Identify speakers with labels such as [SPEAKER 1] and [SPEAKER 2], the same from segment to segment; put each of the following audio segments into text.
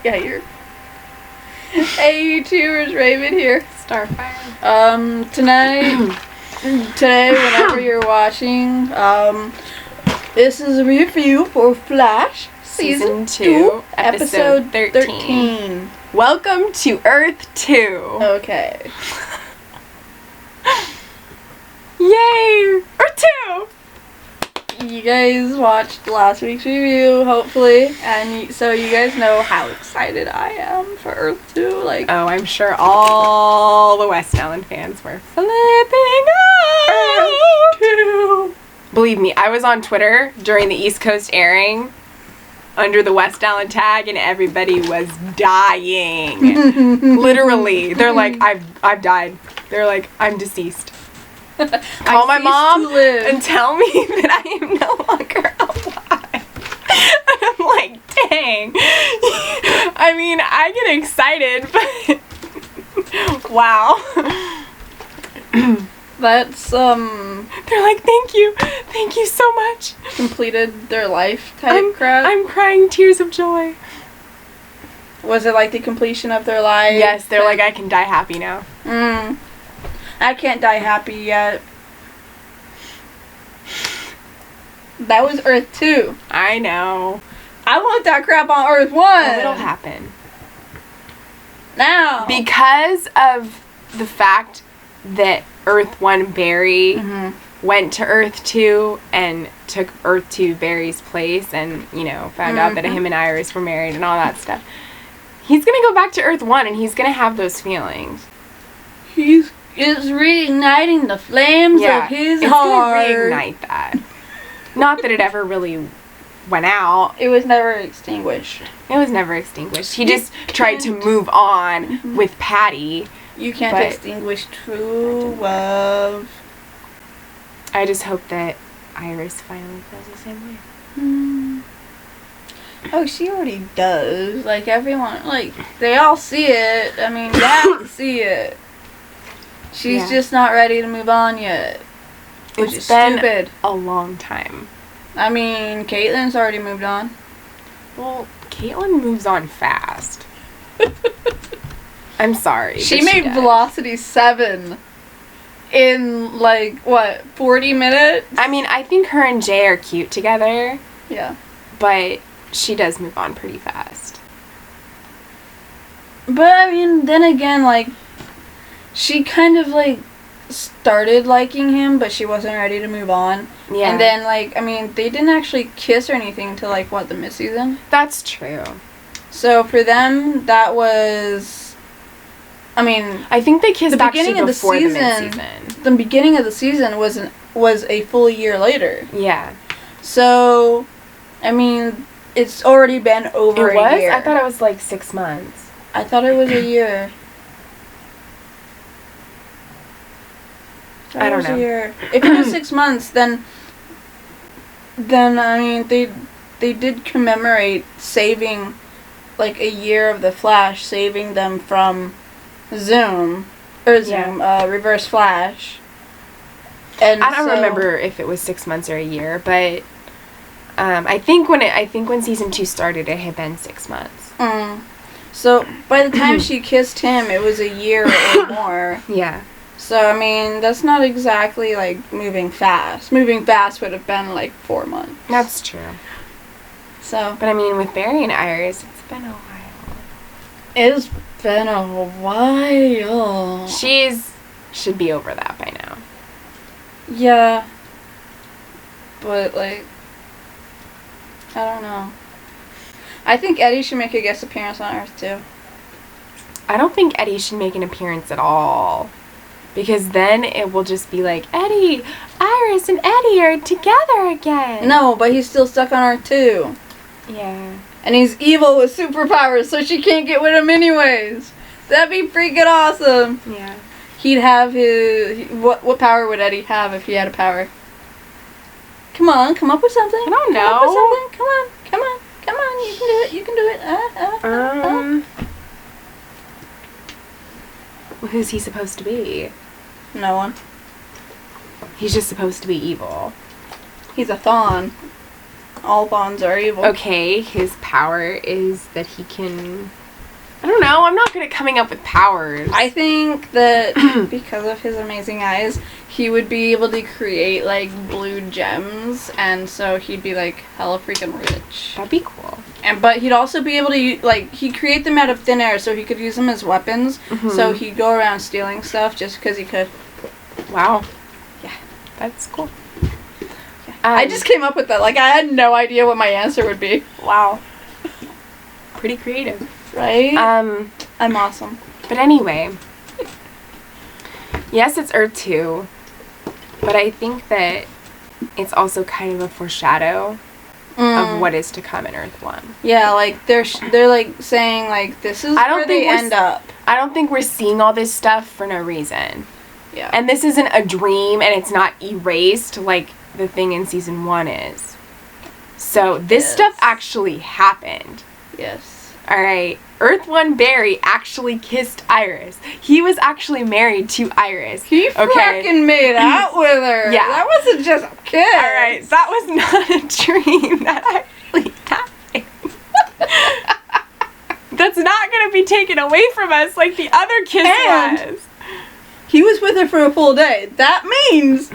[SPEAKER 1] Yeah, you're... Hey, YouTubers, Raven here.
[SPEAKER 2] Starfire.
[SPEAKER 1] Today, whenever you're watching, this is a review for Flash
[SPEAKER 2] Season 2, episode 13. Welcome to Earth 2.
[SPEAKER 1] Okay.
[SPEAKER 2] Yay! Earth 2!
[SPEAKER 1] You guys watched last week's review, hopefully, and so you guys know how excited I am for Earth 2. Like,
[SPEAKER 2] oh, I'm sure all the West Allen fans were flipping out.
[SPEAKER 1] Earth 2!
[SPEAKER 2] Believe me, I was on Twitter during the East Coast airing under the West Allen tag, and everybody was dying. Literally, they're like, I've died. They're like, I'm deceased. Call my mom and tell me that I am no longer alive. I'm like, dang. I mean, I get excited, but wow.
[SPEAKER 1] That's,
[SPEAKER 2] They're like, thank you so much.
[SPEAKER 1] completed their life type crap.
[SPEAKER 2] I'm crying tears of joy.
[SPEAKER 1] Was it like the completion of their life?
[SPEAKER 2] Yes, they're like, I can die happy now.
[SPEAKER 1] I can't die happy yet. That was Earth 2.
[SPEAKER 2] I know.
[SPEAKER 1] I want that crap on Earth 1.
[SPEAKER 2] Oh, it'll happen.
[SPEAKER 1] Now.
[SPEAKER 2] Because of the fact that Earth 1 Barry went to Earth 2 and took Earth 2 Barry's place and, you know, found out that him and Iris were married and all that stuff. He's going to go back to Earth 1 and he's going to have those feelings.
[SPEAKER 1] He's reigniting the flames of his heart.
[SPEAKER 2] It's going to reignite that. Not that it ever really went out.
[SPEAKER 1] It was never extinguished.
[SPEAKER 2] It was never extinguished. He just tried to move on with Patty.
[SPEAKER 1] You can't extinguish true love.
[SPEAKER 2] I just hope that Iris finally feels the same way.
[SPEAKER 1] Oh, she already does. Like, everyone, like, they all see it. I mean, Dad see it. She's just not ready to move on yet. Which is stupid.
[SPEAKER 2] A long time.
[SPEAKER 1] I mean, Caitlin's already moved on.
[SPEAKER 2] Well, Caitlin moves on fast. I'm sorry.
[SPEAKER 1] She made Velocity 7 in, like, what, 40 minutes?
[SPEAKER 2] I mean, I think her and Jay are cute together.
[SPEAKER 1] Yeah.
[SPEAKER 2] But she does move on pretty fast.
[SPEAKER 1] But, I mean, then again, like, she kind of, like, started liking him, but she wasn't ready to move on.
[SPEAKER 2] Yeah.
[SPEAKER 1] And then, like, I mean, they didn't actually kiss or anything until, like, what, the mid-season?
[SPEAKER 2] That's true.
[SPEAKER 1] So, for them, that was... I mean...
[SPEAKER 2] I think they kissed
[SPEAKER 1] the beginning of the season. The beginning of the season was a full year later.
[SPEAKER 2] Yeah.
[SPEAKER 1] So, I mean, it's already been over a year.
[SPEAKER 2] I thought it was, like, 6 months.
[SPEAKER 1] I thought it was a year.
[SPEAKER 2] I don't know.
[SPEAKER 1] If it was 6 months, then I mean they did commemorate saving like a year of the Flash, saving them from Reverse Flash. And
[SPEAKER 2] I don't remember if it was 6 months or a year, but I think when season 2 started, it had been 6 months.
[SPEAKER 1] So by the time she kissed him, it was a year or more.
[SPEAKER 2] Yeah.
[SPEAKER 1] So, I mean, that's not exactly, like, moving fast. Moving fast would have been, like, 4 months.
[SPEAKER 2] That's true.
[SPEAKER 1] So.
[SPEAKER 2] But, I mean, with Barry and Iris, it's been a while.
[SPEAKER 1] It's been a while.
[SPEAKER 2] Should be over that by now.
[SPEAKER 1] Yeah. But, like, I don't know. I think Eddie should make a guest appearance on Earth, too.
[SPEAKER 2] I don't think Eddie should make an appearance at all. Because then it will just be like, Eddie, Iris, and Eddie are together again.
[SPEAKER 1] No, but he's still stuck on Earth 2.
[SPEAKER 2] Yeah.
[SPEAKER 1] And he's evil with superpowers, so she can't get with him anyways. That'd be freaking awesome.
[SPEAKER 2] Yeah.
[SPEAKER 1] He'd have his... What power would Eddie have if he had a power? Come on, come up with something.
[SPEAKER 2] I don't know.
[SPEAKER 1] Come up with something. Come on. You can do it.
[SPEAKER 2] Who's he supposed to be?
[SPEAKER 1] No one.
[SPEAKER 2] He's just supposed to be evil.
[SPEAKER 1] He's a Thawne. All bonds are evil.
[SPEAKER 2] Okay, his power is that he can... I don't know, I'm not good at coming up with powers.
[SPEAKER 1] I think that because of his amazing eyes, he would be able to create, like, blue gems, and so he'd be, like, hella freaking rich.
[SPEAKER 2] That'd be cool.
[SPEAKER 1] But he'd also be able to, like, he'd create them out of thin air, so he could use them as weapons, so he'd go around stealing stuff just because he could.
[SPEAKER 2] Wow.
[SPEAKER 1] Yeah.
[SPEAKER 2] That's cool.
[SPEAKER 1] Yeah. I just came up with that. Like, I had no idea what my answer would be.
[SPEAKER 2] Wow. Pretty creative.
[SPEAKER 1] Right? I'm awesome.
[SPEAKER 2] But anyway. Yes, it's Earth 2. But I think that it's also kind of a foreshadow of what is to come in Earth 1.
[SPEAKER 1] Yeah, like, they're like, saying, like, this is where they end up.
[SPEAKER 2] I don't think we're seeing all this stuff for no reason.
[SPEAKER 1] Yeah.
[SPEAKER 2] And this isn't a dream, and it's not erased like the thing in season 1 is. So this stuff actually happened.
[SPEAKER 1] Yes.
[SPEAKER 2] Alright, Earth 1 Barry actually kissed Iris. He was actually married to Iris.
[SPEAKER 1] He frickin' made out with her.
[SPEAKER 2] Yeah.
[SPEAKER 1] That wasn't just a kiss.
[SPEAKER 2] Alright, that was not a dream. That actually happened. That's not going to be taken away from us like the other kiss was.
[SPEAKER 1] He was with her for a full day. That means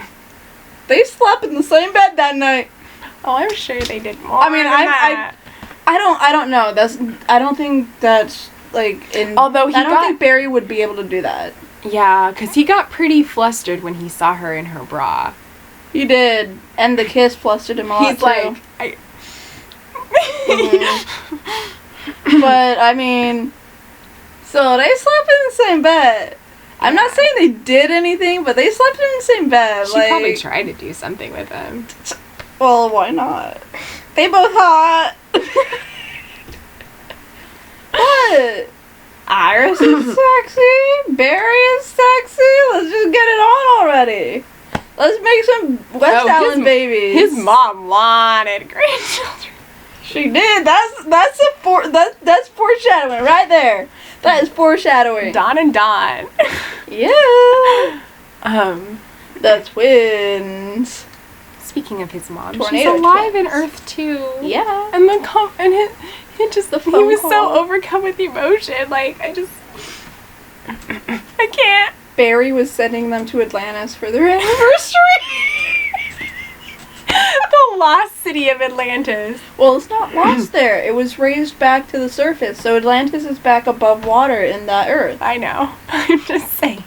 [SPEAKER 1] they slept in the same bed that night.
[SPEAKER 2] Oh, I'm sure they did more.
[SPEAKER 1] I mean, I don't know. I don't think that's like in.
[SPEAKER 2] Although I don't
[SPEAKER 1] think Barry would be able to do that.
[SPEAKER 2] Yeah, because he got pretty flustered when he saw her in her bra.
[SPEAKER 1] He did, and the kiss flustered him a lot.
[SPEAKER 2] He's like,
[SPEAKER 1] But I mean, so they slept in the same bed. I'm not saying they did anything, but they slept in the same bed.
[SPEAKER 2] She probably tried to do something with him.
[SPEAKER 1] Well, why not? They both hot. What? Iris is sexy. Barry is sexy. Let's just get it on already. Let's make some West Allen babies.
[SPEAKER 2] His mom wanted grandchildren.
[SPEAKER 1] She did. That's foreshadowing right there. That is foreshadowing.
[SPEAKER 2] Don and Don.
[SPEAKER 1] Yeah. The twins.
[SPEAKER 2] Speaking of his mom,
[SPEAKER 1] Tornado
[SPEAKER 2] she's alive
[SPEAKER 1] twins.
[SPEAKER 2] in Earth 2.
[SPEAKER 1] Yeah.
[SPEAKER 2] And he was so overcome with emotion. Like, I can't.
[SPEAKER 1] Barry was sending them to Atlantis for their anniversary.
[SPEAKER 2] The lost city of Atlantis.
[SPEAKER 1] Well, it's not lost there. It was raised back to the surface. So Atlantis is back above water in that Earth.
[SPEAKER 2] I know. I'm just saying.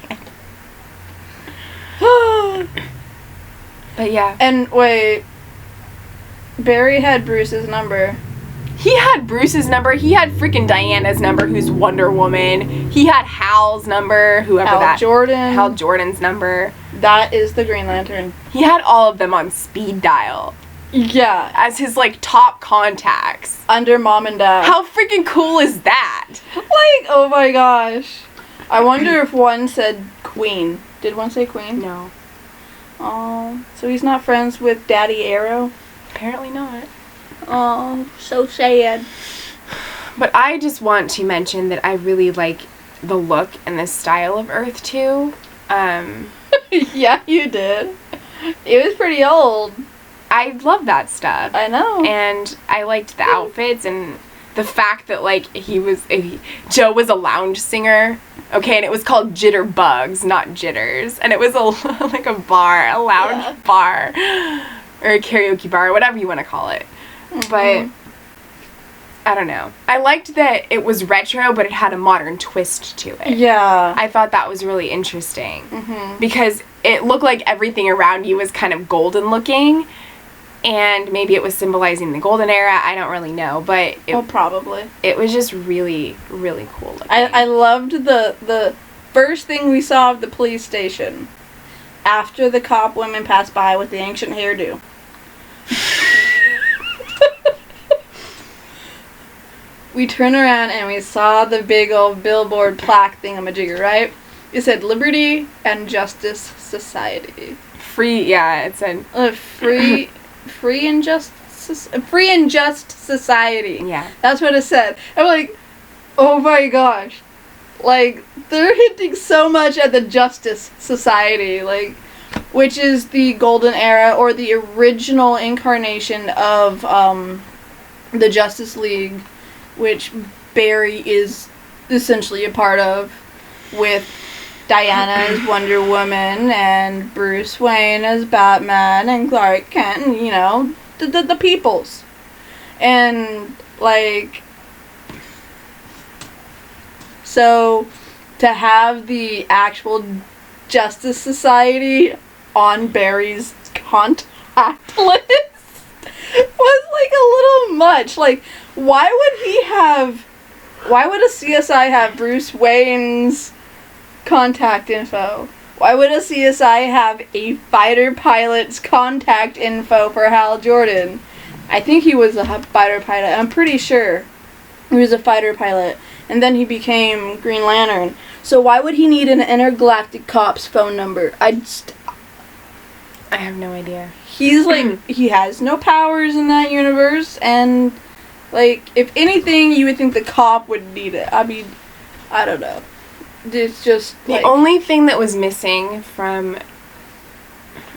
[SPEAKER 2] But yeah.
[SPEAKER 1] And wait. Barry had Bruce's number.
[SPEAKER 2] He had Bruce's number. He had freaking Diana's number, who's Wonder Woman. He had Hal's number, Hal Jordan's number.
[SPEAKER 1] That is the Green Lantern.
[SPEAKER 2] He had all of them on speed dial.
[SPEAKER 1] Yeah.
[SPEAKER 2] As his, like, top contacts.
[SPEAKER 1] Under Mom and Dad.
[SPEAKER 2] How freaking cool is that?
[SPEAKER 1] Like, oh my gosh. I wonder if one said Queen. Did one say Queen?
[SPEAKER 2] No.
[SPEAKER 1] Oh, so he's not friends with Daddy Arrow?
[SPEAKER 2] Apparently not.
[SPEAKER 1] Oh, so sad.
[SPEAKER 2] But I just want to mention that I really like the look and the style of Earth 2.
[SPEAKER 1] Yeah, you did. It was pretty old.
[SPEAKER 2] I love that stuff.
[SPEAKER 1] I know.
[SPEAKER 2] And I liked the outfits and the fact that, like, Joe was a lounge singer. Okay, and it was called Jitterbugs, not Jitters. And it was like a bar, a lounge bar. Or a karaoke bar, or whatever you want to call it. But I don't know. I liked that it was retro, but it had a modern twist to it.
[SPEAKER 1] Yeah.
[SPEAKER 2] I thought that was really interesting. Because it looked like everything around you was kind of golden looking. And maybe it was symbolizing the golden era. I don't really know. But
[SPEAKER 1] probably.
[SPEAKER 2] It was just really, really cool looking.
[SPEAKER 1] I loved the first thing we saw of the police station. After the cop women passed by with the ancient hairdo. We turned around and we saw the big old billboard plaque thingamajigger, right? It said Liberty and Justice Society.
[SPEAKER 2] It said
[SPEAKER 1] free and just society.
[SPEAKER 2] Yeah.
[SPEAKER 1] That's what it said. I'm like, oh my gosh. Like, they're hinting so much at the Justice Society. Like, which is the golden era or the original incarnation of the Justice League, which Barry is essentially a part of, with Diana as Wonder Woman and Bruce Wayne as Batman and Clark Kent and, you know, the peoples. And, like, so to have the actual Justice Society on Barry's contact list was, like, a little much. Like, why would a CSI have Bruce Wayne's contact info? Why would a CSI have a fighter pilot's contact info for Hal Jordan? I think he was a fighter pilot. I'm pretty sure he was a fighter pilot. And then he became Green Lantern. So why would he need an intergalactic cop's phone number? I
[SPEAKER 2] have no idea.
[SPEAKER 1] He's like, he has no powers in that universe, and, like, if anything, you would think the cop would need it. I mean, I don't know. It's just,
[SPEAKER 2] the only thing that was missing from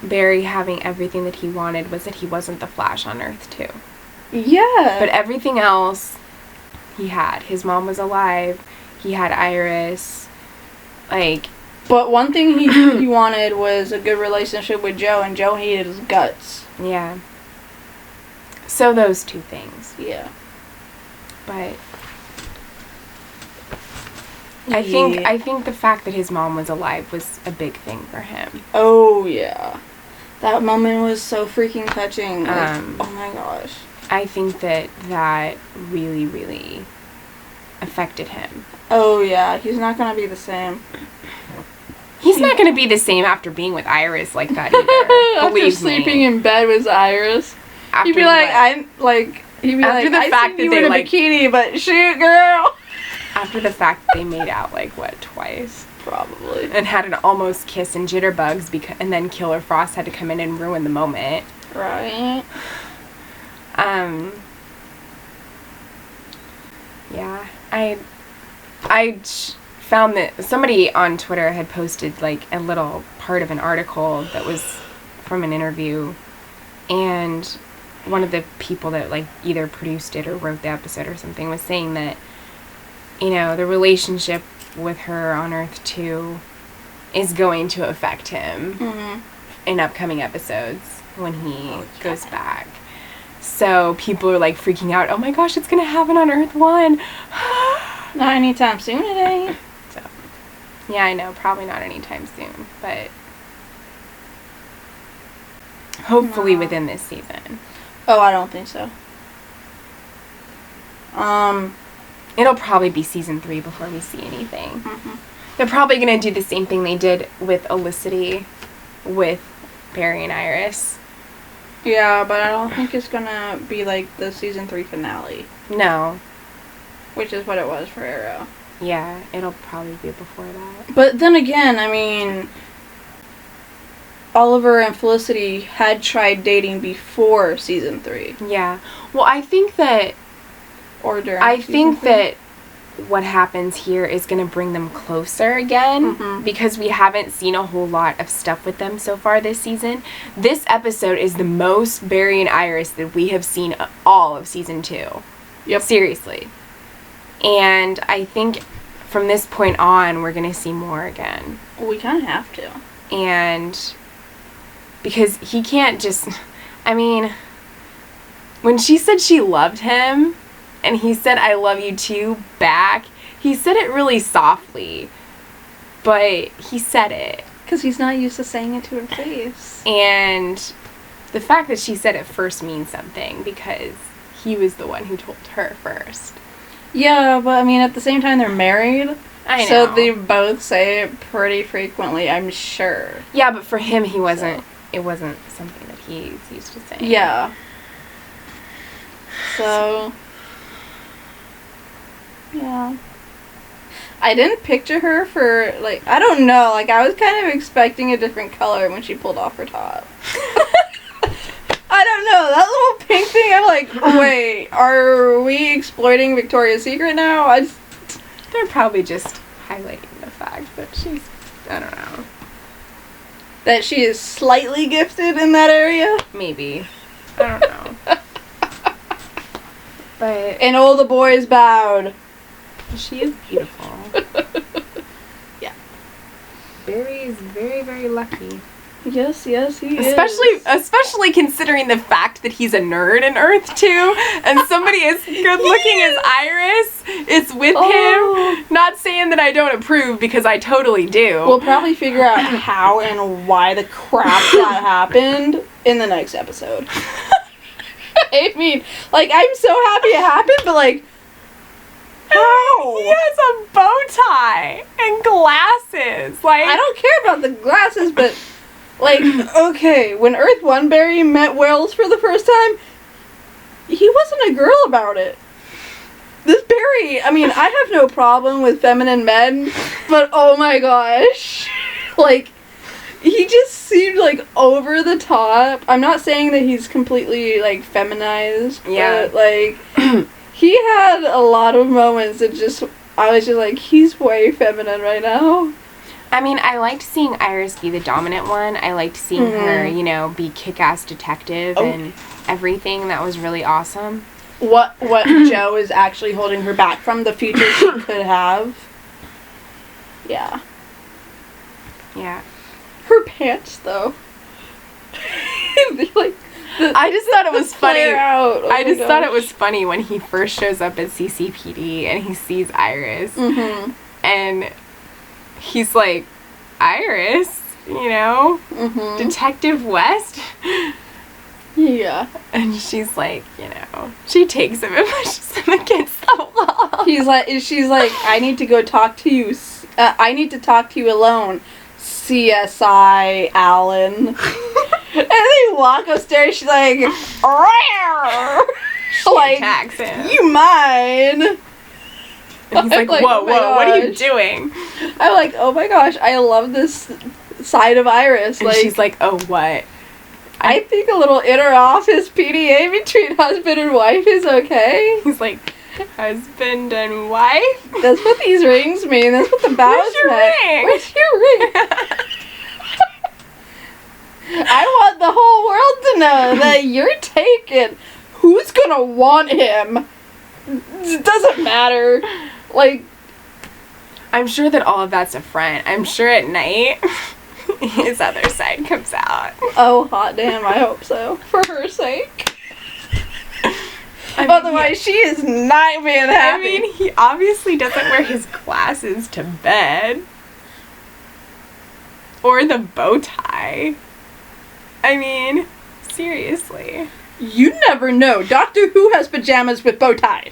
[SPEAKER 2] Barry having everything that he wanted was that he wasn't the Flash on Earth, too.
[SPEAKER 1] Yeah.
[SPEAKER 2] But everything else he had. His mom was alive. He had Iris. Like...
[SPEAKER 1] But one thing he wanted was a good relationship with Joe, and Joe hated his guts.
[SPEAKER 2] Yeah. So those two things.
[SPEAKER 1] Yeah.
[SPEAKER 2] But... I think the fact that his mom was alive was a big thing for him.
[SPEAKER 1] Oh, yeah. That moment was so freaking touching. Like, oh my gosh.
[SPEAKER 2] I think that really, really affected him.
[SPEAKER 1] Oh, yeah. He's not going to be the same.
[SPEAKER 2] He's not going to be the same after being with Iris like that either. Believe
[SPEAKER 1] after sleeping in bed with Iris.
[SPEAKER 2] After
[SPEAKER 1] he'd be like, I
[SPEAKER 2] fact that
[SPEAKER 1] you
[SPEAKER 2] they,
[SPEAKER 1] in a
[SPEAKER 2] like,
[SPEAKER 1] bikini, but shoot, girl.
[SPEAKER 2] After the fact that they made out, like, what, twice?
[SPEAKER 1] Probably.
[SPEAKER 2] And had an almost kiss in Jitterbugs, and then Killer Frost had to come in and ruin the moment.
[SPEAKER 1] Right.
[SPEAKER 2] Yeah. I found that somebody on Twitter had posted, like, a little part of an article that was from an interview, and one of the people that, like, either produced it or wrote the episode or something was saying that, you know, the relationship with her on Earth 2 is going to affect him in upcoming episodes when he goes back. So people are, like, freaking out, oh my gosh, it's going to happen on Earth 1.
[SPEAKER 1] Not anytime soon, it ain't.
[SPEAKER 2] So, yeah, I know, probably not anytime soon, but hopefully within this season.
[SPEAKER 1] Oh, I don't think so.
[SPEAKER 2] It'll probably be season 3 before we see anything. They're probably going to do the same thing they did with Elicity with Barry and Iris.
[SPEAKER 1] Yeah, but I don't think it's going to be like the season 3 finale.
[SPEAKER 2] No.
[SPEAKER 1] Which is what it was for Arrow.
[SPEAKER 2] Yeah, it'll probably be before that.
[SPEAKER 1] But then again, I mean, Oliver and Felicity had tried dating before season 3.
[SPEAKER 2] Yeah. Well, I think that...
[SPEAKER 1] Or during
[SPEAKER 2] I think that what happens here is going to bring them closer again, because we haven't seen a whole lot of stuff with them so far this season. This episode is the most Barry and Iris that we have seen all of season 2.
[SPEAKER 1] Yep.
[SPEAKER 2] Seriously. And I think from this point on, we're going to see more again.
[SPEAKER 1] Well, we kind of have to.
[SPEAKER 2] And because he can't just... I mean, when she said she loved him... and he said, I love you too, back. He said it really softly, but he said it.
[SPEAKER 1] Because he's not used to saying it to her face.
[SPEAKER 2] And the fact that she said it first means something, because he was the one who told her first.
[SPEAKER 1] Yeah, but I mean, at the same time, they're married.
[SPEAKER 2] I know.
[SPEAKER 1] So they both say it pretty frequently, I'm sure.
[SPEAKER 2] Yeah, but for him, he wasn't, it wasn't something that he's used to saying.
[SPEAKER 1] Yeah. So... yeah. I didn't picture her for, like, I don't know, like, I was kind of expecting a different color when she pulled off her top. I don't know, that little pink thing, I'm like, wait, are we exploiting Victoria's Secret now?
[SPEAKER 2] They're probably just highlighting the fact that she's, I don't know.
[SPEAKER 1] that she is slightly gifted in that area.
[SPEAKER 2] Maybe. I don't know. But
[SPEAKER 1] And all the boys bowed.
[SPEAKER 2] she is beautiful.
[SPEAKER 1] Yeah.
[SPEAKER 2] Barry is very, very lucky.
[SPEAKER 1] Yes, he is.
[SPEAKER 2] Especially considering the fact that he's a nerd in Earth 2, and somebody as good looking as Iris is with him. Not saying that I don't approve, because I totally do.
[SPEAKER 1] We'll probably figure out how and why the crap that happened in the next episode. I mean, like, I'm so happy it happened, but like, how?
[SPEAKER 2] He has a bow tie and glasses. Like,
[SPEAKER 1] I don't care about the glasses, but like, okay, when Earth 1 Barry met Wells for the first time, he wasn't a girl about it. This Barry, I mean, I have no problem with feminine men, but oh my gosh. Like, he just seemed like over the top. I'm not saying that he's completely like feminized,
[SPEAKER 2] Yeah.
[SPEAKER 1] but like, he had a lot of moments that just, I was just like, he's way feminine right now.
[SPEAKER 2] I mean, I liked seeing Iris be the dominant one. I liked seeing her, you know, be kick-ass detective and everything. That was really awesome.
[SPEAKER 1] What Joe is actually holding her back from the future she could have. Yeah.
[SPEAKER 2] Yeah.
[SPEAKER 1] Her pants, though. Like,
[SPEAKER 2] I just thought it was funny.
[SPEAKER 1] Oh
[SPEAKER 2] I just thought it was funny when he first shows up at CCPD and he sees Iris.
[SPEAKER 1] Mm-hmm.
[SPEAKER 2] And he's like, Iris, you know?
[SPEAKER 1] Mm-hmm.
[SPEAKER 2] Detective West?
[SPEAKER 1] Yeah.
[SPEAKER 2] And she's like, you know, she takes him and pushes him against the wall.
[SPEAKER 1] She's like, I need to go talk to you. I need to talk to you alone. CSI Allen. And they walk upstairs. She's like, "Rawr!" Like,
[SPEAKER 2] attacks him.
[SPEAKER 1] You mine?
[SPEAKER 2] And he's like,
[SPEAKER 1] Like,
[SPEAKER 2] whoa,
[SPEAKER 1] oh my
[SPEAKER 2] whoa, what are you
[SPEAKER 1] gosh.
[SPEAKER 2] doing?
[SPEAKER 1] I'm like, oh my gosh, I love this side of Iris.
[SPEAKER 2] And
[SPEAKER 1] Like,
[SPEAKER 2] she's like, oh, what?
[SPEAKER 1] I think a little inter-office PDA between husband and wife is okay.
[SPEAKER 2] He's like, husband and wife?
[SPEAKER 1] That's what these rings mean. That's what the bows
[SPEAKER 2] Where's your
[SPEAKER 1] meant.
[SPEAKER 2] ring?
[SPEAKER 1] Where's your ring? I want the whole world to know that you're taken. Who's gonna want him? It doesn't matter. Like,
[SPEAKER 2] I'm sure that all of that's a front. I'm sure at night his other side comes out.
[SPEAKER 1] oh, hot damn, I hope so. For her sake.
[SPEAKER 2] I mean,
[SPEAKER 1] Otherwise, she is not being happy.
[SPEAKER 2] I mean, he obviously doesn't wear his glasses to bed. Or the bow tie. I mean, seriously.
[SPEAKER 1] You never know. Doctor Who has pajamas with bow ties.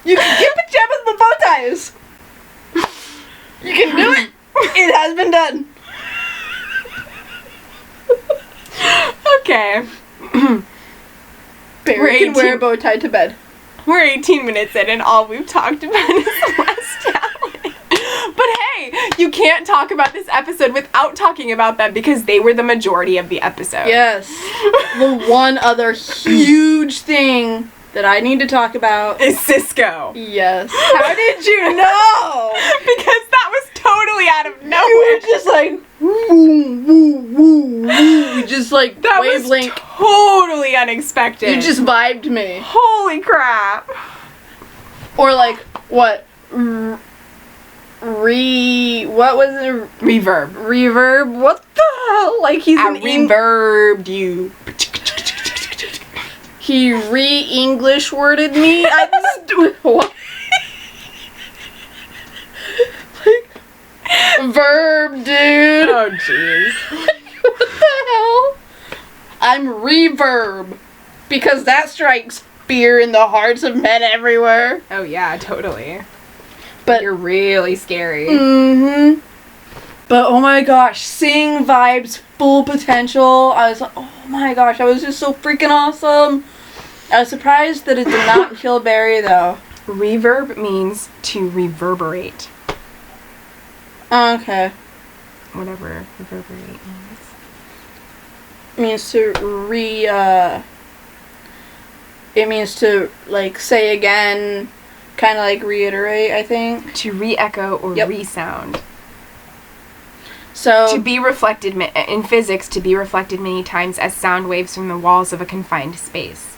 [SPEAKER 1] You can get pajamas with bow ties. You can do it. It has been done.
[SPEAKER 2] Okay.
[SPEAKER 1] Barry can wear a bow tie to bed.
[SPEAKER 2] We're 18 minutes in and all we've talked about is West Allen. But hey, you can't talk about this episode without talking about them because they were the majority of the episode.
[SPEAKER 1] Yes. The one other huge thing that I need to talk about
[SPEAKER 2] Is Cisco.
[SPEAKER 1] Yes. How did you know?
[SPEAKER 2] Because that was totally out of nowhere.
[SPEAKER 1] You were just like, woo, woo, woo, woo. Just like
[SPEAKER 2] That
[SPEAKER 1] wavelength.
[SPEAKER 2] was totally unexpected.
[SPEAKER 1] You just vibed me.
[SPEAKER 2] Holy crap.
[SPEAKER 1] Or like, what? What was it?
[SPEAKER 2] Reverb.
[SPEAKER 1] Reverb? What the hell? Like he's
[SPEAKER 2] I
[SPEAKER 1] an
[SPEAKER 2] reverbed you.
[SPEAKER 1] He re-English worded me. I just what? Like, verb, dude.
[SPEAKER 2] Oh jeez.
[SPEAKER 1] What the hell? I'm reverb because that strikes fear in the hearts of men everywhere.
[SPEAKER 2] Oh yeah, totally.
[SPEAKER 1] But
[SPEAKER 2] You're really scary.
[SPEAKER 1] mm-hmm. But oh my gosh, seeing Vibes' full potential, I was like, oh my gosh, that was just so freaking awesome. I was surprised that it did not kill Barry though.
[SPEAKER 2] Reverb means to reverberate.
[SPEAKER 1] Okay.
[SPEAKER 2] Whatever reverberate means.
[SPEAKER 1] Means to it means to like say again, kind of like reiterate, I think.
[SPEAKER 2] To re-echo or resound.
[SPEAKER 1] So
[SPEAKER 2] to be reflected in physics, to be reflected many times as sound waves from the walls of a confined space.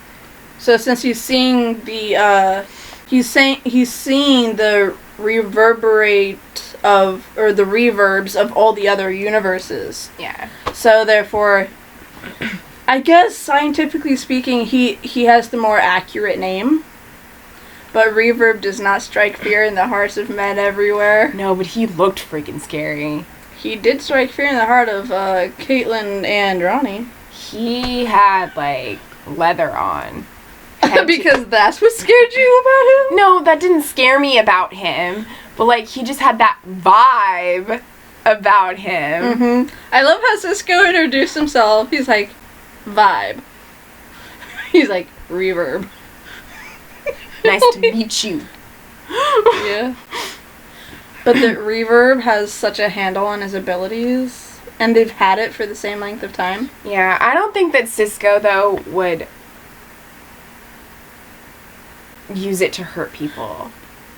[SPEAKER 1] So since he's seeing the he's seeing the reverberate of, or the reverbs of all the other universes.
[SPEAKER 2] Yeah.
[SPEAKER 1] So therefore, I guess scientifically speaking, he has the more accurate name. But reverb does not strike fear in the hearts of men everywhere.
[SPEAKER 2] No, but he looked freaking scary.
[SPEAKER 1] He did strike fear in the heart of Caitlin and Ronnie.
[SPEAKER 2] He had, like, leather on.
[SPEAKER 1] Because that's what scared you about him?
[SPEAKER 2] No, that didn't scare me about him. But, like, he just had that vibe about him.
[SPEAKER 1] Mm-hmm. I love how Cisco introduced himself. He's like, vibe. He's like, reverb.
[SPEAKER 2] Nice to meet you.
[SPEAKER 1] Yeah. But the reverb has such a handle on his abilities, and they've had it for the same length of time.
[SPEAKER 2] Yeah, I don't think that Cisco, though, would use it to hurt people.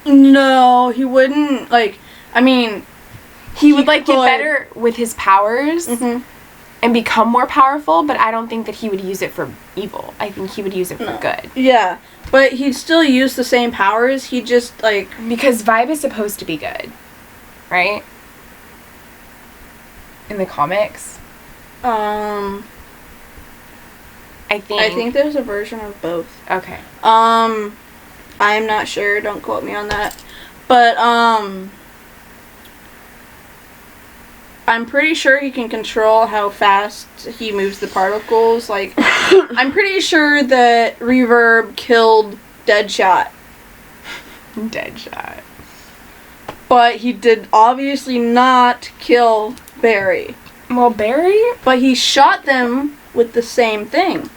[SPEAKER 1] No, he wouldn't. Like, I mean,
[SPEAKER 2] he would, like, get better with his powers and become more powerful, but I don't think that he would use it for evil. I think he would use it for good.
[SPEAKER 1] Yeah, but he'd still use the same powers. He just, like...
[SPEAKER 2] Because vibe is supposed to be good, right? In the comics.
[SPEAKER 1] I think there's a version of both.
[SPEAKER 2] Okay.
[SPEAKER 1] I'm not sure. Don't quote me on that. But, I'm pretty sure he can control how fast he moves the particles. Like, I'm pretty sure that Reverb killed Deadshot.
[SPEAKER 2] Deadshot.
[SPEAKER 1] But he did obviously not kill Barry.
[SPEAKER 2] Well, Barry?
[SPEAKER 1] But he shot them with the same thing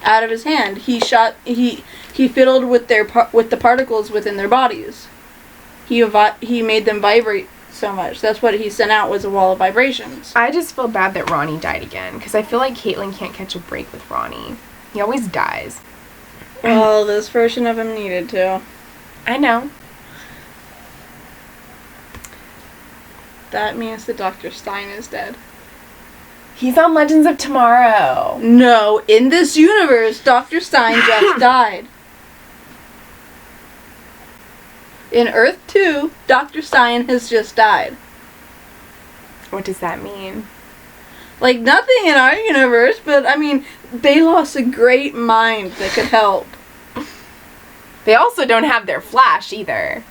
[SPEAKER 1] out of his hand. He fiddled with with the particles within their bodies. He made them vibrate so much. That's what he sent out, was a wall of vibrations.
[SPEAKER 2] I just feel bad that Ronnie died again, because I feel like Caitlin can't catch a break with Ronnie. He always dies.
[SPEAKER 1] Well, this version of him needed to.
[SPEAKER 2] I know.
[SPEAKER 1] That means that Dr. Stein is dead.
[SPEAKER 2] He's on Legends of Tomorrow.
[SPEAKER 1] No, in this universe, Dr. Stein just died. In Earth 2, Dr. Stein has just died.
[SPEAKER 2] What does that mean?
[SPEAKER 1] Like, nothing in our universe, but, I mean, they lost a great mind that could help.
[SPEAKER 2] They also don't have their Flash, either.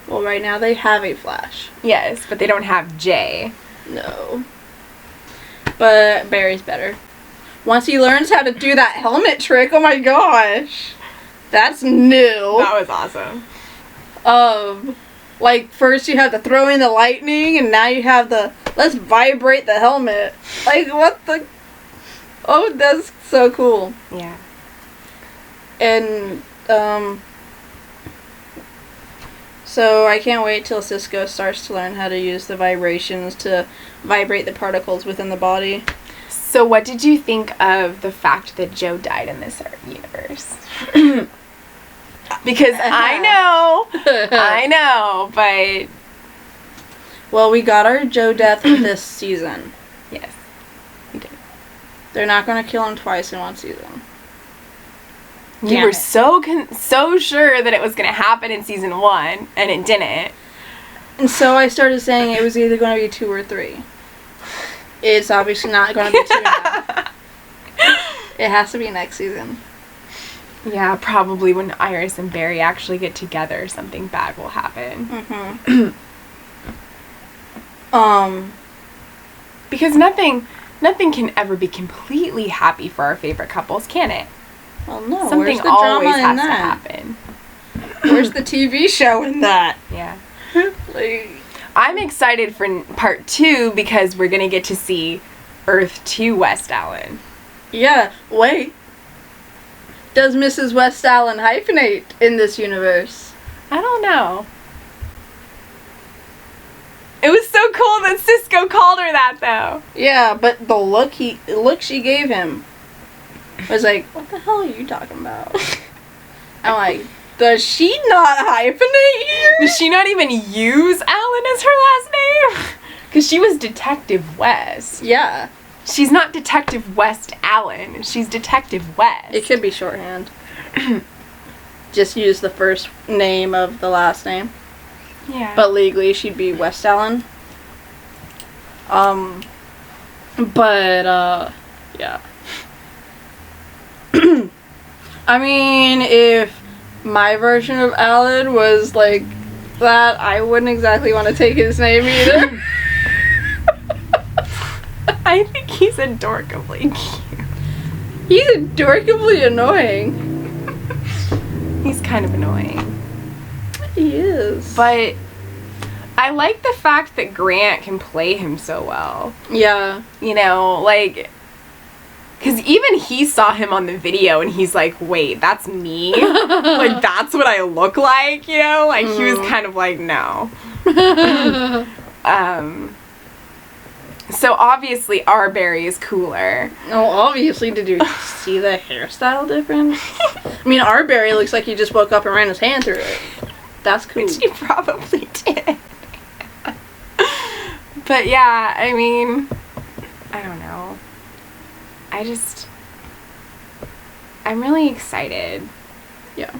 [SPEAKER 1] Well, right now they have a Flash.
[SPEAKER 2] Yes, but they don't have Jay.
[SPEAKER 1] No. But Barry's better. Once he learns how to do that helmet trick, oh my gosh. That's new.
[SPEAKER 2] That was awesome.
[SPEAKER 1] Like, first you have to throw in the lightning, and now you have the, let's vibrate the helmet. Like, what the... Oh, that's so cool.
[SPEAKER 2] Yeah.
[SPEAKER 1] And, so I can't wait till Cisco starts to learn how to use the vibrations to vibrate the particles within the body.
[SPEAKER 2] So what did you think of the fact that Joe died in this universe? Because I know, but...
[SPEAKER 1] Well, we got our Joe death this season.
[SPEAKER 2] Yes, we did.
[SPEAKER 1] They're not going to kill him twice in one season.
[SPEAKER 2] You were so sure that it was going to happen in season 1, and it didn't.
[SPEAKER 1] And so I started saying it was either going to be 2 or 3. It's obviously not going to be 2 now. It has to be next season.
[SPEAKER 2] Yeah, probably when Iris and Barry actually get together, something bad will happen. Because nothing can ever be completely happy for our favorite couples, can it?
[SPEAKER 1] Well, no.
[SPEAKER 2] Something
[SPEAKER 1] where's the
[SPEAKER 2] always
[SPEAKER 1] drama
[SPEAKER 2] has
[SPEAKER 1] in
[SPEAKER 2] to
[SPEAKER 1] that?
[SPEAKER 2] happen.
[SPEAKER 1] Where's the TV show in that?
[SPEAKER 2] Yeah.
[SPEAKER 1] Like,
[SPEAKER 2] I'm excited for part 2 because we're gonna get to see Earth 2 West Allen.
[SPEAKER 1] Yeah, wait. Does Mrs. West Allen hyphenate in this universe?
[SPEAKER 2] I don't know. It was so cool that Cisco called her that, though.
[SPEAKER 1] Yeah, but the look she gave him was like, what the hell are you talking about? I'm like, Does she not hyphenate here?
[SPEAKER 2] Does she not even use Allen as her last name? Because she was Detective West.
[SPEAKER 1] Yeah.
[SPEAKER 2] She's not Detective West Allen. She's Detective West.
[SPEAKER 1] It could be shorthand. Just use the first name of the last name.
[SPEAKER 2] Yeah.
[SPEAKER 1] But legally, she'd be West Allen. Yeah. I mean, if my version of Alan was like that, I wouldn't exactly want to take his name either.
[SPEAKER 2] I think he's adorably cute.
[SPEAKER 1] He's adorably annoying.
[SPEAKER 2] He's kind of annoying.
[SPEAKER 1] He is.
[SPEAKER 2] But I like the fact that Grant can play him so well.
[SPEAKER 1] Yeah.
[SPEAKER 2] You know, like, because even he saw him on the video and he's like, wait, that's me? Like, that's what I look like, you know? Like, he was kind of like, no. So obviously Arbery is cooler.
[SPEAKER 1] Oh, obviously, did you see the hairstyle difference? I mean, Arbery looks like he just woke up and ran his hand through it. That's cool.
[SPEAKER 2] Which he probably did. But yeah, I mean, I don't know. I'm really excited.
[SPEAKER 1] Yeah.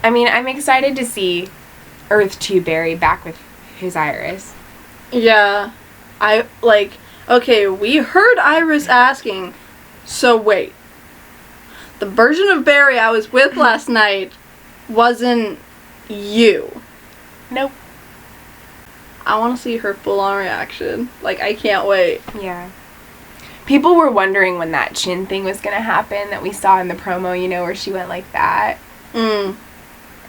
[SPEAKER 2] I mean, I'm excited to see Earth 2 Barry back with his Iris.
[SPEAKER 1] Yeah. Okay, we heard Iris asking, so wait. The version of Barry I was with last night wasn't you.
[SPEAKER 2] Nope.
[SPEAKER 1] I want to see her full-on reaction. Like, I can't wait.
[SPEAKER 2] Yeah. People were wondering when that chin thing was going to happen that we saw in the promo, you know, where she went like that.
[SPEAKER 1] Mm.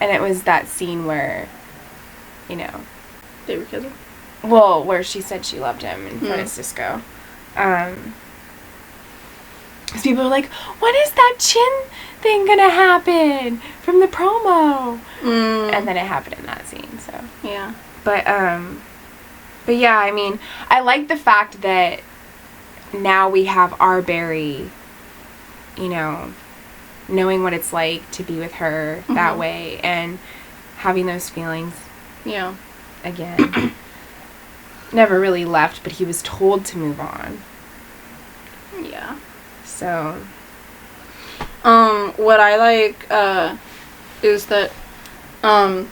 [SPEAKER 2] And it was that scene where, you know.
[SPEAKER 1] They were kissing?
[SPEAKER 2] Well, where she said she loved him in front of Cisco. Because people were like, when is that chin thing going to happen from the promo?
[SPEAKER 1] Mm.
[SPEAKER 2] And then it happened in that scene, so.
[SPEAKER 1] Yeah.
[SPEAKER 2] But yeah, I mean, I like the fact that now we have Arbery, you know, knowing what it's like to be with her that way and having those feelings.
[SPEAKER 1] Yeah.
[SPEAKER 2] Again. Never really left, but he was told to move on.
[SPEAKER 1] Yeah.
[SPEAKER 2] So.
[SPEAKER 1] What I like, is that,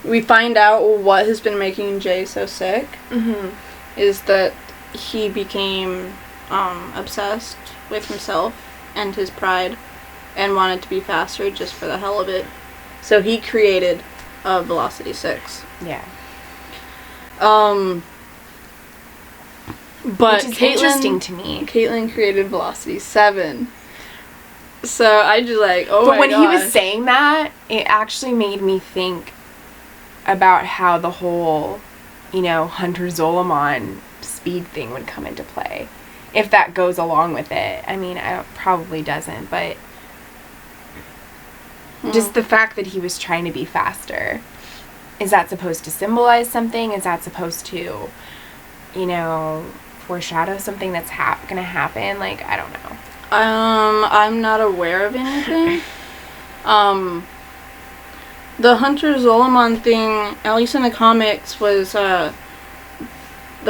[SPEAKER 1] we find out what has been making Jay so sick.
[SPEAKER 2] Mm-hmm.
[SPEAKER 1] Is that he became, obsessed with himself and his pride and wanted to be faster just for the hell of it. So he created, Velocity 6.
[SPEAKER 2] Yeah.
[SPEAKER 1] But
[SPEAKER 2] which is interesting to me.
[SPEAKER 1] Caitlin created Velocity 7. So I just like, oh my
[SPEAKER 2] But when
[SPEAKER 1] gosh.
[SPEAKER 2] he was saying that, it actually made me think about how the whole, you know, Hunter Zolomon speed thing would come into play. If that goes along with it. I mean, probably doesn't, but just the fact that he was trying to be faster. Is that supposed to symbolize something? Is that supposed to, you know, foreshadow something that's gonna happen? Like, I don't know.
[SPEAKER 1] I'm not aware of anything. The Hunter Zolomon thing, at least in the comics, was, the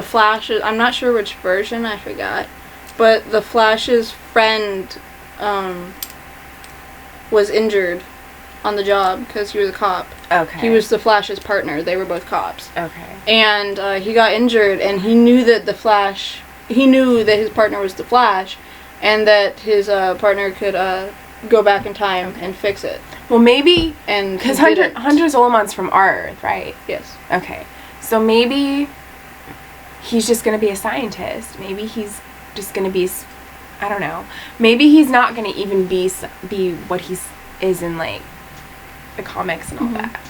[SPEAKER 1] Flash, I'm not sure which version, I forgot, but the Flash's friend, was injured on the job because he was a cop.
[SPEAKER 2] Okay.
[SPEAKER 1] He was the Flash's partner. They were both cops.
[SPEAKER 2] Okay.
[SPEAKER 1] And, he got injured, and he knew that his partner was the Flash, and that his, partner could, go back in time and fix it.
[SPEAKER 2] Well, maybe,
[SPEAKER 1] And
[SPEAKER 2] because
[SPEAKER 1] he
[SPEAKER 2] Hunter Zolomon's from Earth, right?
[SPEAKER 1] Yes.
[SPEAKER 2] Okay. So maybe he's just going to be a scientist. Maybe he's just going to be, I don't know. Maybe he's not going to even be what he is in, like, the comics and all that.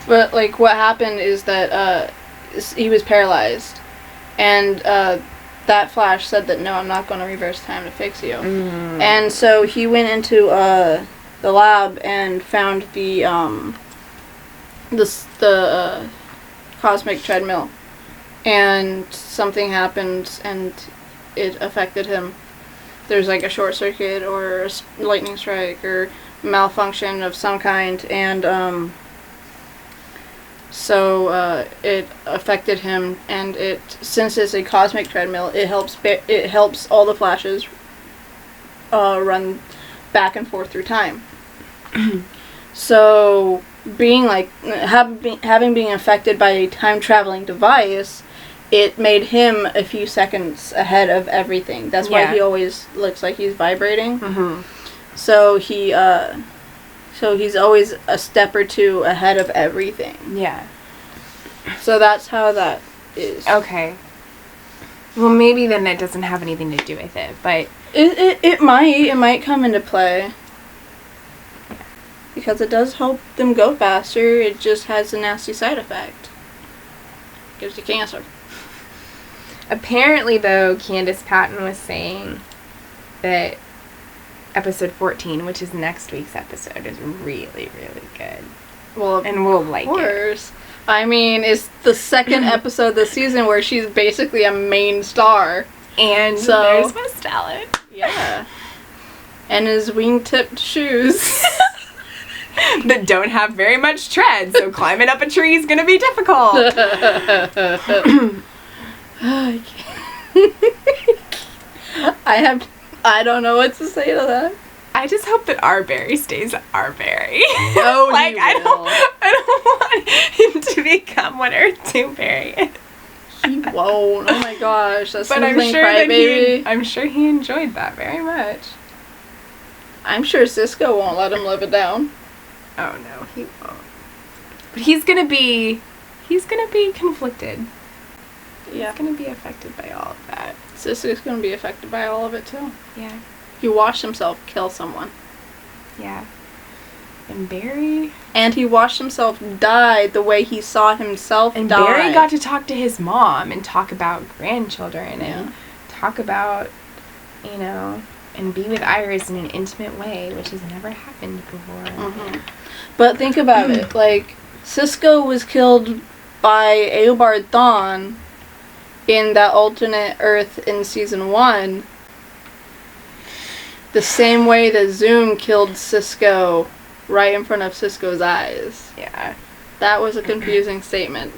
[SPEAKER 1] But, like, what happened is that, he was paralyzed. And, that Flash said that, no, I'm not going to reverse time to fix you.
[SPEAKER 2] Mm.
[SPEAKER 1] And so he went into, the lab and found the cosmic treadmill. And something happened and it affected him. there's like a short circuit or a lightning strike or malfunction of some kind, and so it affected him, and since it's a cosmic treadmill, it helps all the Flashes run back and forth through time. So being having been affected by a time traveling device, it made him a few seconds ahead of everything. That's why he always looks like he's vibrating.
[SPEAKER 2] Mm-hmm.
[SPEAKER 1] So he's always a step or two ahead of everything.
[SPEAKER 2] Yeah.
[SPEAKER 1] So that's how that is.
[SPEAKER 2] Okay. Well, maybe then it doesn't have anything to do with it, but...
[SPEAKER 1] It might come into play. Because it does help them go faster, it just has a nasty side effect. Gives you cancer.
[SPEAKER 2] Apparently, though, Candace Patton was saying that episode 14, which is next week's episode, is really, really good.
[SPEAKER 1] Well,
[SPEAKER 2] and we'll like it. Of
[SPEAKER 1] course. I mean, it's the second episode this season where she's basically a main star.
[SPEAKER 2] And so there's West Allen.
[SPEAKER 1] Yeah. And his wing-tipped shoes.
[SPEAKER 2] That don't have very much tread, so climbing up a tree is going to be difficult.
[SPEAKER 1] I don't know what to say to that.
[SPEAKER 2] I just hope that Arbery stays Arbery.
[SPEAKER 1] Oh,
[SPEAKER 2] like I don't want him to become what Earth 2 Barry is.
[SPEAKER 1] He won't. Oh my gosh, that's
[SPEAKER 2] but I'm sure he enjoyed that very much.
[SPEAKER 1] I'm sure Cisco won't let him live it down.
[SPEAKER 2] Oh no, he won't. But he's gonna be conflicted.
[SPEAKER 1] Yeah.
[SPEAKER 2] He's gonna be affected by all of that.
[SPEAKER 1] Cisco's gonna be affected by all of it too.
[SPEAKER 2] Yeah.
[SPEAKER 1] He watched himself kill someone.
[SPEAKER 2] Yeah. And Barry?
[SPEAKER 1] And he watched himself die the way he saw himself die.
[SPEAKER 2] And Barry got to talk to his mom and talk about grandchildren and talk about, and be with Iris in an intimate way, which has never happened before.
[SPEAKER 1] Mm-hmm. But think about it. Like, Cisco was killed by Eobard Thawne in that alternate Earth in season 1. The same way that Zoom killed Cisco right in front of Cisco's eyes.
[SPEAKER 2] Yeah.
[SPEAKER 1] That was a confusing statement.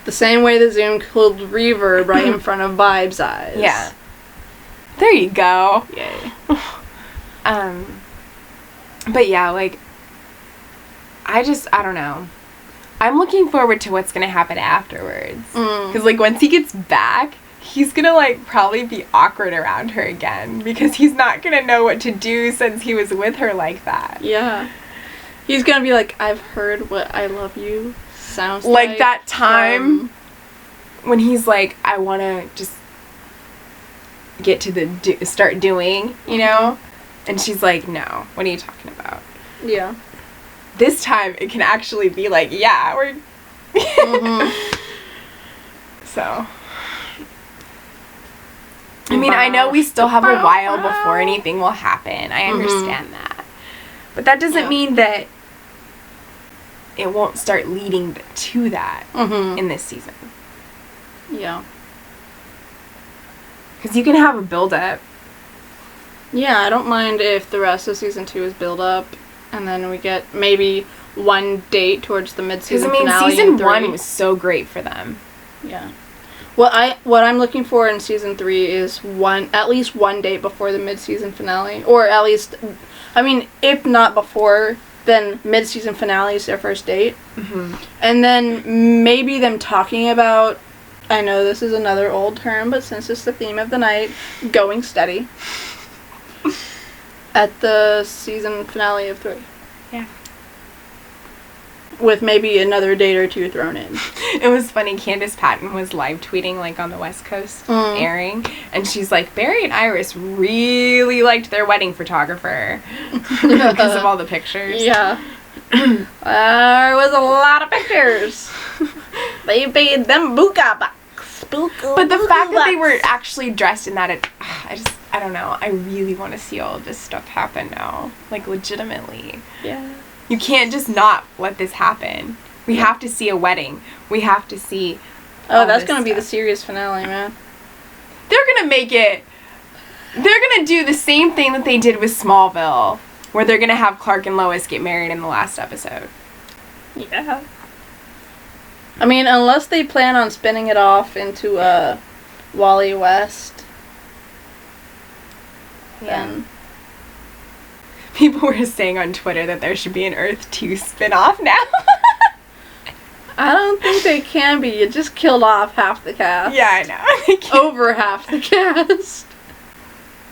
[SPEAKER 1] The same way that Zoom killed Reverb right in front of Vibe's eyes.
[SPEAKER 2] Yeah. There you go.
[SPEAKER 1] Yay.
[SPEAKER 2] But yeah, like, I don't know. I'm looking forward to what's going to happen afterwards. Because, like, once he gets back, he's going to, like, probably be awkward around her again. Because he's not going to know what to do since he was with her like that.
[SPEAKER 1] Yeah. He's going to be like, I've heard what I love you sounds like.
[SPEAKER 2] Like that time when he's like, I want to just get to start doing, And she's like, no, what are you talking about?
[SPEAKER 1] Yeah.
[SPEAKER 2] This time, it can actually be like, yeah, we're... So... I mean, I know we still have a while before anything will happen. I understand that. But that doesn't mean that it won't start leading to that in this season.
[SPEAKER 1] Yeah.
[SPEAKER 2] Because you can have a build-up.
[SPEAKER 1] Yeah, I don't mind if the rest of season 2 is build-up, and then we get maybe one date towards the mid-season finale.
[SPEAKER 2] Because, I mean, season 1 was so great for them.
[SPEAKER 1] Yeah. What I'm looking for in season 3 is at least one date before the mid-season finale, or at least, I mean, if not before, then mid-season finale is their first date, and then maybe them talking about, I know this is another old term, but since it's the theme of the night, going steady at the season finale of 3.
[SPEAKER 2] Yeah.
[SPEAKER 1] With maybe another date or two thrown in.
[SPEAKER 2] It was funny, Candace Patton was live tweeting, like, on the West Coast airing, and she's like, Barry and Iris really liked their wedding photographer because of all the pictures.
[SPEAKER 1] Yeah. There was a lot of pictures. They paid them buka bucks.
[SPEAKER 2] But the fact that they were actually dressed in that, I don't know, I really want to see all of this stuff happen now. Like, legitimately.
[SPEAKER 1] Yeah.
[SPEAKER 2] You can't just not let this happen. We have to see a wedding. We have to see.
[SPEAKER 1] Oh, that's going to be the series finale, man.
[SPEAKER 2] They're gonna make it. They're gonna do the same thing that they did with Smallville, where they're gonna have Clark and Lois get married in the last episode.
[SPEAKER 1] Yeah. I mean, unless they plan on spinning it off into Wally West.
[SPEAKER 2] Yeah.
[SPEAKER 1] Then.
[SPEAKER 2] People were saying on Twitter that there should be an Earth 2 spin-off now.
[SPEAKER 1] I don't think they can be. You just killed off half the cast.
[SPEAKER 2] Yeah, I know.
[SPEAKER 1] Over half the cast.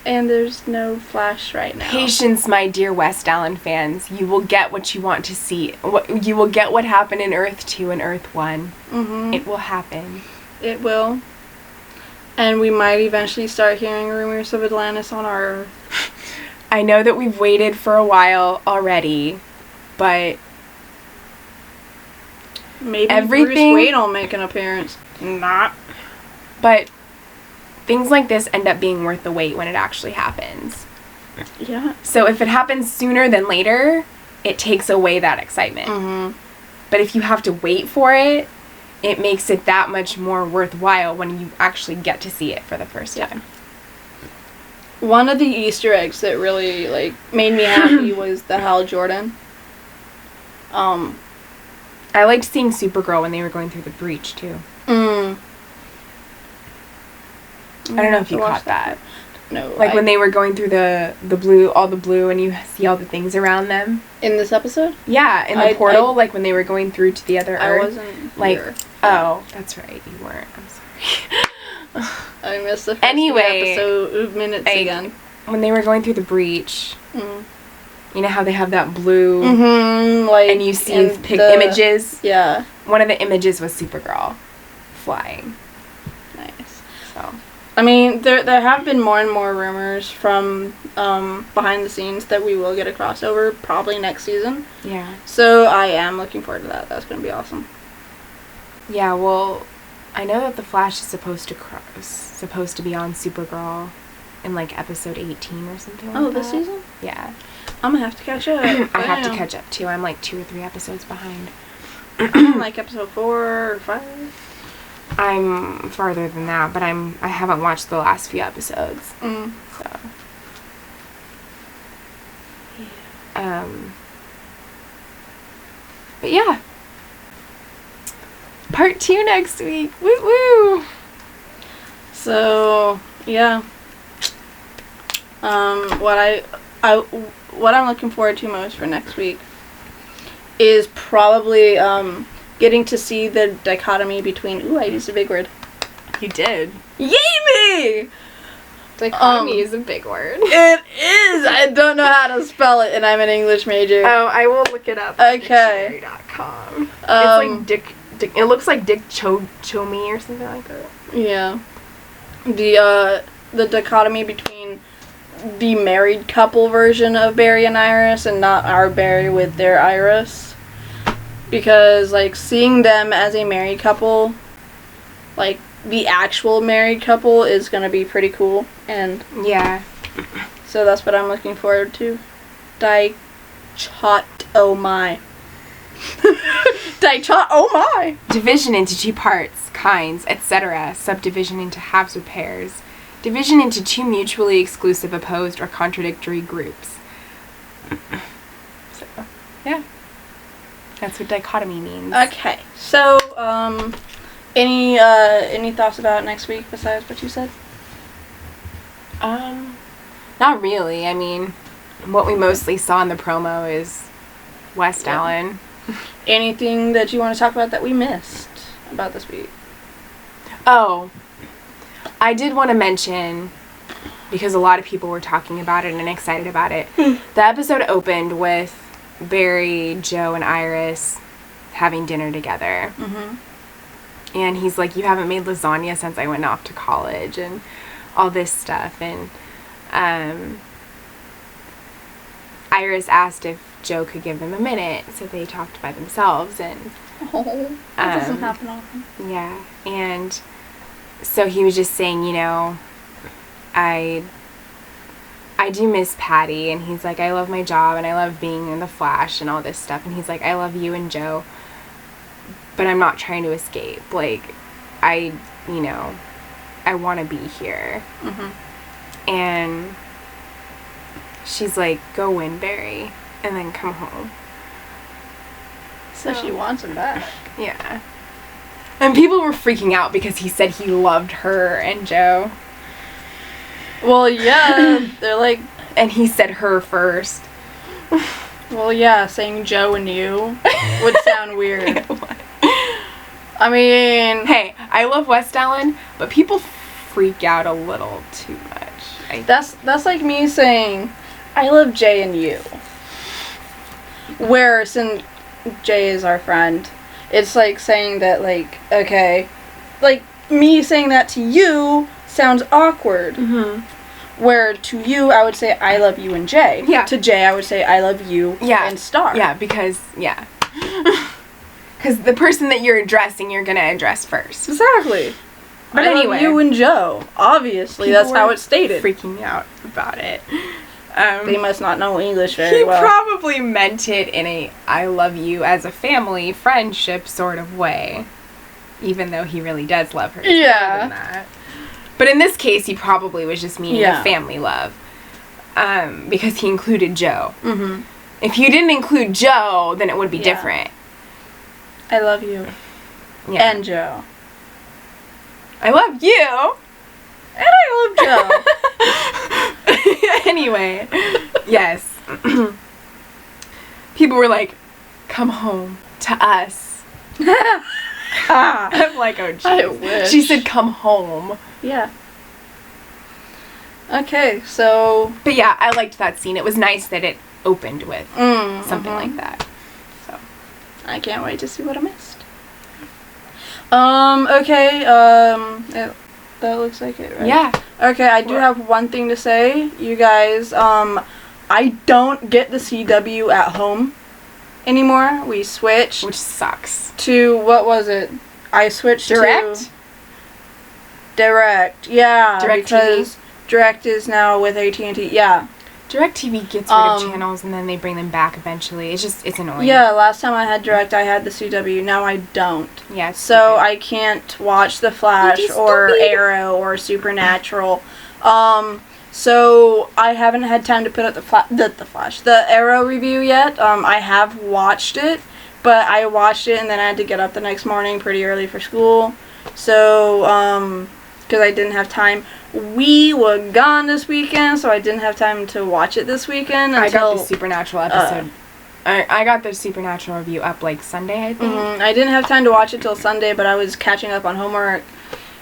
[SPEAKER 1] And there's no Flash right now.
[SPEAKER 2] Patience, my dear West Allen fans. You will get what you want to see. You will get what happened in Earth 2 and Earth 1.
[SPEAKER 1] Mm-hmm.
[SPEAKER 2] It will happen.
[SPEAKER 1] It will. And we might eventually start hearing rumors of Atlantis on our Earth.
[SPEAKER 2] I know that we've waited for a while already, but
[SPEAKER 1] maybe
[SPEAKER 2] everything,
[SPEAKER 1] Bruce Wayne will make an appearance. Not.
[SPEAKER 2] But things like this end up being worth the wait when it actually happens.
[SPEAKER 1] Yeah.
[SPEAKER 2] So if it happens sooner than later, it takes away that excitement.
[SPEAKER 1] Mm-hmm.
[SPEAKER 2] But if you have to wait for it, it makes it that much more worthwhile when you actually get to see it for the first time.
[SPEAKER 1] One of the Easter eggs that really, like, made me happy was the Hal Jordan.
[SPEAKER 2] I liked seeing Supergirl when they were going through the breach, too.
[SPEAKER 1] I
[SPEAKER 2] don't know if you caught that.
[SPEAKER 1] No.
[SPEAKER 2] Like when they were going through the blue, all the blue, and you see all the things around them.
[SPEAKER 1] In this episode?
[SPEAKER 2] Yeah, in the portal, like when they were going through to the other Earth.
[SPEAKER 1] I wasn't
[SPEAKER 2] like,
[SPEAKER 1] here.
[SPEAKER 2] Oh, that's right, you weren't. I'm sorry.
[SPEAKER 1] I missed the first episode minutes again.
[SPEAKER 2] When they were going through the breach,
[SPEAKER 1] you
[SPEAKER 2] know how they have that blue,
[SPEAKER 1] like,
[SPEAKER 2] and you see images?
[SPEAKER 1] Yeah.
[SPEAKER 2] One of the images was Supergirl flying.
[SPEAKER 1] Nice.
[SPEAKER 2] So,
[SPEAKER 1] I mean, there have been more and more rumors from behind the scenes that we will get a crossover probably next season.
[SPEAKER 2] Yeah.
[SPEAKER 1] So I am looking forward to that. That's going to be awesome.
[SPEAKER 2] Yeah, well, I know that the Flash is supposed to be on Supergirl in like episode 18 or something like that.
[SPEAKER 1] This season?
[SPEAKER 2] Yeah.
[SPEAKER 1] I'm going to have to catch up.
[SPEAKER 2] I have to catch up too. I'm like 2 or 3 episodes behind.
[SPEAKER 1] Like episode 4 or 5.
[SPEAKER 2] I'm farther than that, but I haven't watched the last few episodes. So.
[SPEAKER 1] Yeah.
[SPEAKER 2] But yeah. Part 2 next week. Woo woo.
[SPEAKER 1] So, yeah. What I'm looking forward to most for next week is probably getting to see the dichotomy between. Ooh, I used a big word.
[SPEAKER 2] You did.
[SPEAKER 1] Yay me!
[SPEAKER 2] Dichotomy is a big word.
[SPEAKER 1] It is! I don't know how to spell it, and I'm an English major.
[SPEAKER 2] Oh, I will look it up on dictionary.com. It's like Dick. It looks like Dick Chomi or something like that.
[SPEAKER 1] Yeah. The dichotomy between the married couple version of Barry and Iris and not our Barry with their Iris. Because, like, seeing them as a married couple, like, the actual married couple is going to be pretty cool. And
[SPEAKER 2] yeah.
[SPEAKER 1] So that's what I'm looking forward to. Oh my. Oh my.
[SPEAKER 2] Division into 2 parts, kinds, etc. Subdivision into halves or pairs. Division into 2 mutually exclusive, opposed, or contradictory groups. So, yeah. That's what dichotomy means.
[SPEAKER 1] Okay. So, any thoughts about next week besides what you said?
[SPEAKER 2] Not really. I mean, what we mostly saw in the promo is West Allen.
[SPEAKER 1] Anything that you want to talk about that we missed about this week?
[SPEAKER 2] Oh, I did want to mention, because a lot of people were talking about it and excited about it, the episode opened with Barry, Joe, and Iris having dinner together. Mm-hmm. And he's like, you haven't made lasagna since I went off to college, and all this stuff. And Iris asked if Joe could give them a minute, so they talked by themselves. And
[SPEAKER 1] that doesn't happen often.
[SPEAKER 2] Yeah, and so he was just saying, you know, I do miss Patty, and he's like, I love my job, and I love being in the Flash and all this stuff, and he's like, I love you and Joe, but I'm not trying to escape. Like, you know, I want to be here. And she's like, go Winbury and then come home.
[SPEAKER 1] So she wants him back.
[SPEAKER 2] Yeah. And people were freaking out because he said he loved her and Joe.
[SPEAKER 1] Well, yeah, they're like...
[SPEAKER 2] And he said her first.
[SPEAKER 1] Well, yeah, saying Joe and you would sound weird. I mean...
[SPEAKER 2] Hey, I love West Allen, but people freak out a little too much.
[SPEAKER 1] That's like me saying, I love Jay and you. Where, since Jay is our friend, it's like saying that, like, okay, like, me saying that to you sounds awkward. Where to you, I would say, I love you and Jay.
[SPEAKER 2] Yeah.
[SPEAKER 1] To Jay, I would say, I love you and Star.
[SPEAKER 2] Yeah, because, Because the person that you're addressing, you're going to address first.
[SPEAKER 1] Exactly.
[SPEAKER 2] But
[SPEAKER 1] I
[SPEAKER 2] anyway.
[SPEAKER 1] love you and Joe. Obviously, that's how it's stated.
[SPEAKER 2] Freaking out about it.
[SPEAKER 1] They must not know English very well.
[SPEAKER 2] He probably meant it in a I love you as a family, friendship sort of way. Even though he really does love her.
[SPEAKER 1] Yeah.
[SPEAKER 2] More than that. But in this case, he probably was just meaning a family love. Because he included Joe. If you didn't include Joe, then it would be different.
[SPEAKER 1] I love you.
[SPEAKER 2] Yeah.
[SPEAKER 1] And Joe.
[SPEAKER 2] I love you.
[SPEAKER 1] And I love
[SPEAKER 2] Joe. Anyway. Yes. People were like, come home to us. I'm like, oh, jeez.
[SPEAKER 1] I wish.
[SPEAKER 2] She said, come home.
[SPEAKER 1] Yeah. Okay, so...
[SPEAKER 2] But yeah, I liked that scene. It was nice that it opened with something like that. So
[SPEAKER 1] I can't wait to see what I missed. Okay, that looks like it, right?
[SPEAKER 2] Yeah.
[SPEAKER 1] Okay, I do have one thing to say. You guys, I don't get the CW at home anymore. We switched.
[SPEAKER 2] Which sucks.
[SPEAKER 1] To, what was it? I switched
[SPEAKER 2] Direct?
[SPEAKER 1] to... Direct, yeah.
[SPEAKER 2] Direct
[SPEAKER 1] because
[SPEAKER 2] TV?
[SPEAKER 1] Direct is now with AT&T, yeah.
[SPEAKER 2] DirecTV gets rid of channels and then they bring them back eventually. It's annoying.
[SPEAKER 1] Yeah, last time I had Direct, I had the CW. Now I don't.
[SPEAKER 2] Yeah.
[SPEAKER 1] So I can't watch The Flash or Arrow or Supernatural. So I haven't had time to put up the Arrow review yet. I have watched it, but I watched it and then I had to get up the next morning pretty early for school. So, because I didn't have time. We were gone this weekend, so I didn't have time to watch it this weekend.
[SPEAKER 2] I got the Supernatural episode. I got the Supernatural review up like Sunday, I think.
[SPEAKER 1] I didn't have time to watch it till Sunday, but I was catching up on homework.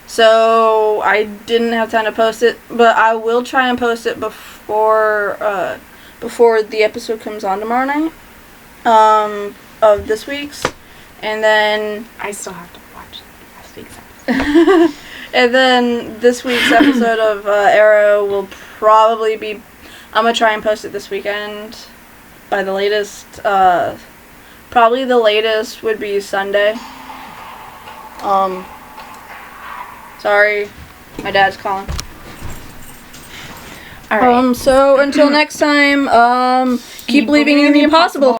[SPEAKER 1] So I didn't have time to post it, but I will try and post it before the episode comes on tomorrow night of this week's. And then...
[SPEAKER 2] I still have to watch last week's episode.
[SPEAKER 1] And then this week's episode of Arrow will probably be... I'm going to try and post it this weekend by the latest. Probably the latest would be Sunday. Sorry. My dad's calling.
[SPEAKER 2] Alright.
[SPEAKER 1] So until next time, keep believing in the impossible.